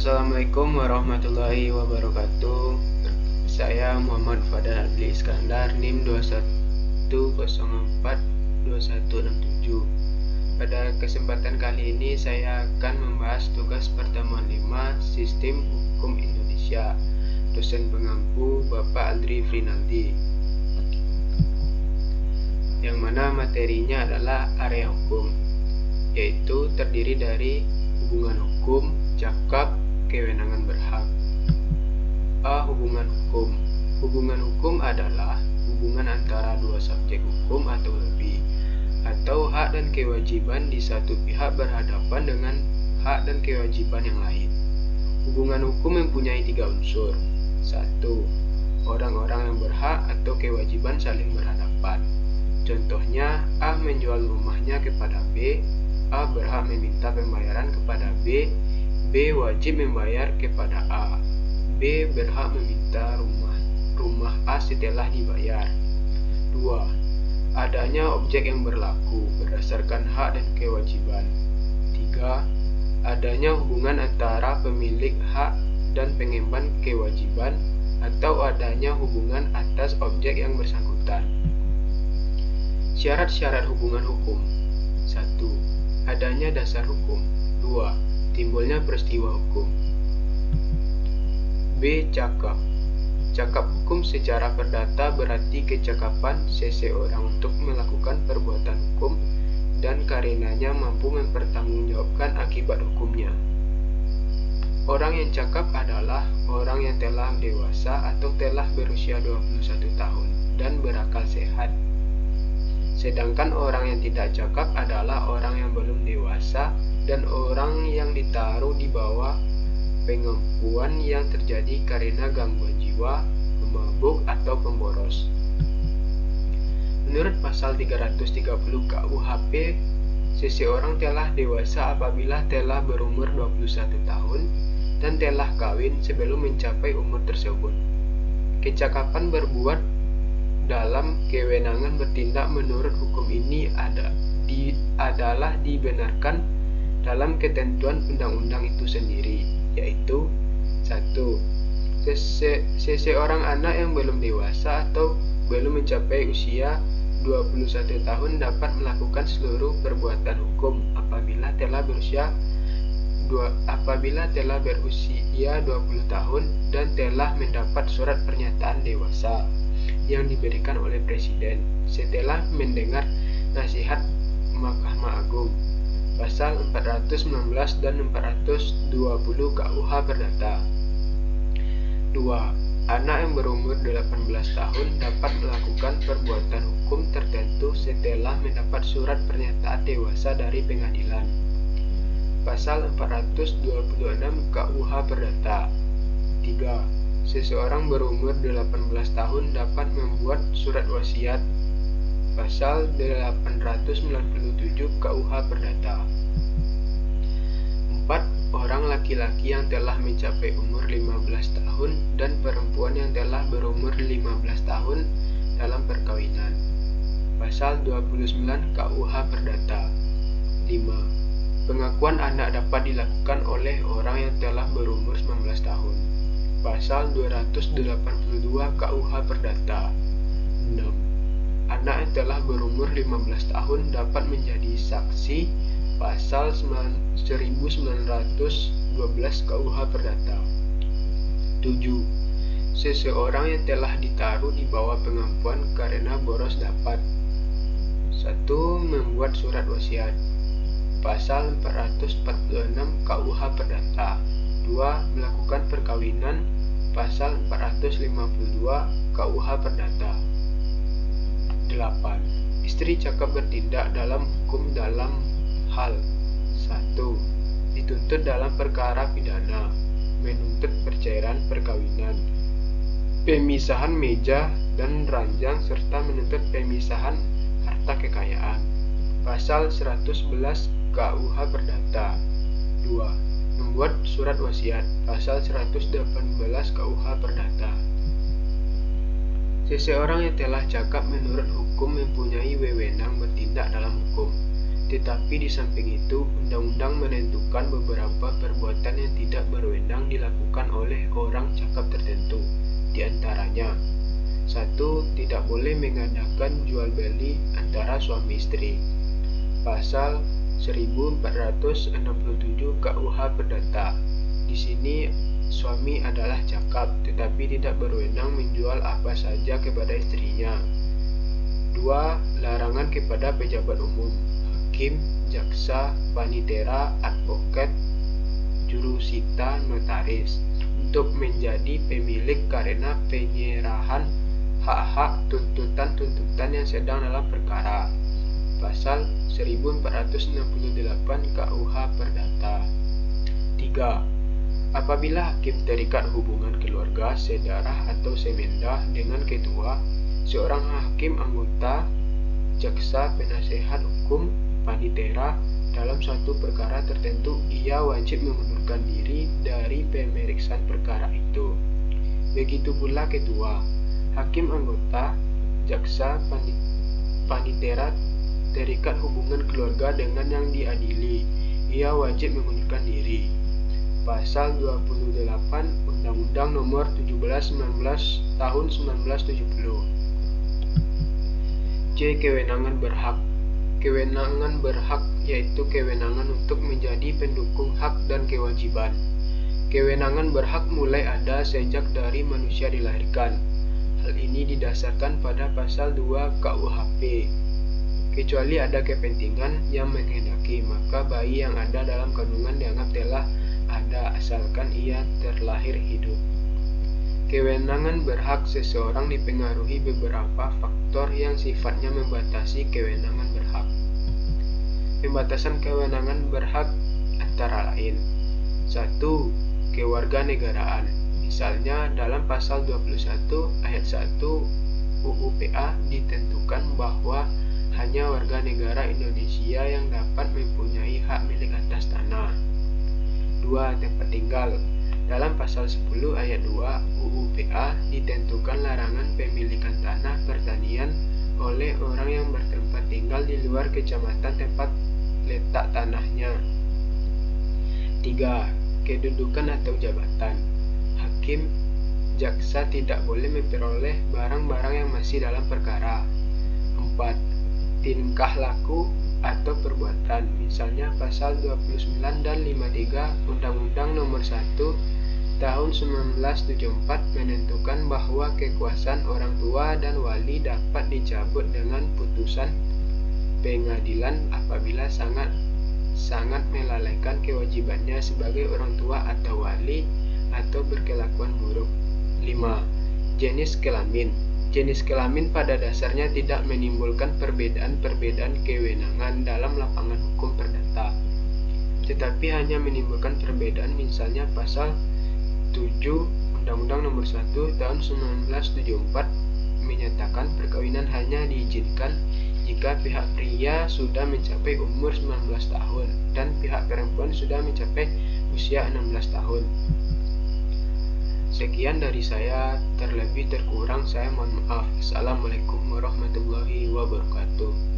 Assalamualaikum warahmatullahi wabarakatuh. Saya Muhammad Fadal Adli Iskandar, NIM 21042167. Pada kesempatan kali ini saya akan membahas tugas pertemuan 5 Sistem Hukum Indonesia. Dosen pengampu Bapak Aldri Frinaldi. Yang mana materinya adalah area hukum, yaitu terdiri dari hubungan hukum, cakap, kewenangan berhak. Hubungan hukum. Hubungan hukum adalah hubungan antara dua subjek hukum atau lebih, atau hak dan kewajiban di satu pihak berhadapan dengan hak dan kewajiban yang lain. Hubungan hukum mempunyai 3 unsur. 1. Orang-orang yang berhak atau kewajiban saling berhadapan. Contohnya, A menjual rumahnya kepada B, A berhak meminta pembayaran kepada B, B wajib membayar kepada A, B berhak meminta rumah A setelah dibayar. 2. Adanya objek yang berlaku berdasarkan hak dan kewajiban. 3. Adanya hubungan antara pemilik hak dan pengemban kewajiban, atau adanya hubungan atas objek yang bersangkutan. Syarat-syarat hubungan hukum. 1. Adanya dasar hukum. 2. Timbulnya peristiwa hukum. B. Cakap. Cakap hukum secara perdata berarti kecakapan seseorang untuk melakukan perbuatan hukum dan karenanya mampu mempertanggungjawabkan akibat hukumnya. Orang yang cakap adalah orang yang telah dewasa atau telah berusia 21 tahun dan berakal sehat. Sedangkan orang yang tidak cakap adalah orang yang belum dewasa dan orang yang ditaruh di bawah pengempuan yang terjadi karena gangguan jiwa, pemabuk, atau pemboros. Menurut pasal 330 KUHP, seseorang telah dewasa apabila telah berumur 21 tahun dan telah kawin sebelum mencapai umur tersebut. Kecakapan berbuat dalam kewenangan bertindak menurut hukum ini adalah dibenarkan dalam ketentuan undang-undang itu sendiri, yaitu 1. Seseorang anak yang belum dewasa atau belum mencapai usia 21 tahun dapat melakukan seluruh perbuatan hukum apabila telah berusia 20 tahun dan telah mendapat surat pernyataan dewasa yang diberikan oleh Presiden setelah mendengar nasihat Mahkamah Agung. Pasal 419 dan 420 KUH Perdata. 2. Anak yang berumur 18 tahun dapat melakukan perbuatan hukum tertentu setelah mendapat surat pernyataan dewasa dari pengadilan. Pasal 426 KUH Perdata. 3. Seseorang berumur 18 tahun dapat membuat surat wasiat. Pasal 897 KUH Perdata. 4. Orang laki-laki yang telah mencapai umur 15 tahun dan perempuan yang telah berumur 15 tahun dalam perkawinan. Pasal 29 KUH Perdata. 5. Pengakuan anak dapat dilakukan oleh orang yang telah berumur 19 tahun. Pasal 282 KUH Perdata. 6. Anak yang telah berumur 15 tahun dapat menjadi saksi. Pasal 1912 KUH Perdata. 7. Seseorang yang telah ditaruh di bawah pengampuan karena boros dapat 1. Membuat surat wasiat. Pasal 446 KUH Perdata. 2. Melakukan perkawinan. Pasal 452 KUH Perdata. 8. Istri cakap bertindak dalam hukum dalam hal 1. Dituntut dalam perkara pidana, menuntut perceraian perkawinan, pemisahan meja dan ranjang serta menuntut pemisahan harta kekayaan. Pasal 111 KUH Perdata. 2. Membuat surat wasiat. Pasal 118 KUH Perdata. Seseorang yang telah cakap menurut hukum mempunyai wewenang bertindak dalam hukum. Tetapi di samping itu, undang-undang menentukan beberapa perbuatan yang tidak berwenang tidak boleh mengadakan jual beli antara suami istri. Pasal 1467 KUH Perdata. Di sini suami adalah jakab tetapi tidak berwenang menjual apa saja kepada istrinya. 2. Larangan kepada pejabat umum, hakim, jaksa, panitera, advokat, jurusita, notaris untuk menjadi pemilik karena penyerahan hak-hak tuntutan-tuntutan yang sedang dalam perkara. Pasal 1468 KUH Perdata. 3. Apabila hakim terikat hubungan keluarga, sedarah atau semendah dengan ketua, seorang hakim anggota, jaksa, penasehat hukum, panitera dalam suatu perkara tertentu, ia wajib mengundurkan diri dari pemeriksaan perkara itu. Begitu pula ketua. Hakim anggota, jaksa, panitera terikat hubungan keluarga dengan yang diadili, ia wajib mengundurkan diri. Pasal 28 Undang-Undang Nomor 17/19 Tahun 1970. C. Kewenangan berhak. Kewenangan berhak yaitu kewenangan untuk menjadi pendukung hak dan kewajiban. Kewenangan berhak mulai ada sejak dari manusia dilahirkan. Hal ini didasarkan pada pasal 2 KUHP. Kecuali ada kepentingan yang menghendaki, maka bayi yang ada dalam kandungan dianggap telah ada asalkan ia terlahir hidup. Kewenangan berhak seseorang dipengaruhi beberapa faktor yang sifatnya membatasi kewenangan berhak. Pembatasan kewenangan berhak antara lain: 1. Kewarganegaraan. Misalnya dalam pasal 21 ayat 1 UU PA ditentukan bahwa hanya warga negara Indonesia yang dapat mempunyai hak milik atas tanah. 2. Tempat tinggal. Dalam pasal 10 ayat 2 UU PA ditentukan larangan pemilikan tanah pertanian oleh orang yang bertempat tinggal di luar kecamatan tempat letak tanahnya. 3. Kedudukan atau jabatan. Hakim, jaksa tidak boleh memperoleh barang-barang yang masih dalam perkara. 4. Tingkah laku atau perbuatan. Misalnya pasal 29 dan 53 Undang-Undang Nomor 1 Tahun 1974 menentukan bahwa kekuasaan orang tua dan wali dapat dicabut dengan putusan pengadilan apabila sangat melalaikan kewajibannya sebagai orang tua atau wali atau berkelakuan buruk. 5. Jenis kelamin. Jenis kelamin pada dasarnya tidak menimbulkan perbedaan-perbedaan kewenangan dalam lapangan hukum perdata, tetapi hanya menimbulkan perbedaan. Misalnya pasal 7 Undang-Undang Nomor 1 Tahun 1974 menyatakan perkawinan hanya diizinkan jika pihak pria sudah mencapai umur 19 tahun dan pihak perempuan sudah mencapai usia 16 tahun. Sekian dari saya, terlebih terkurang saya mohon maaf. Assalamualaikum warahmatullahi wabarakatuh.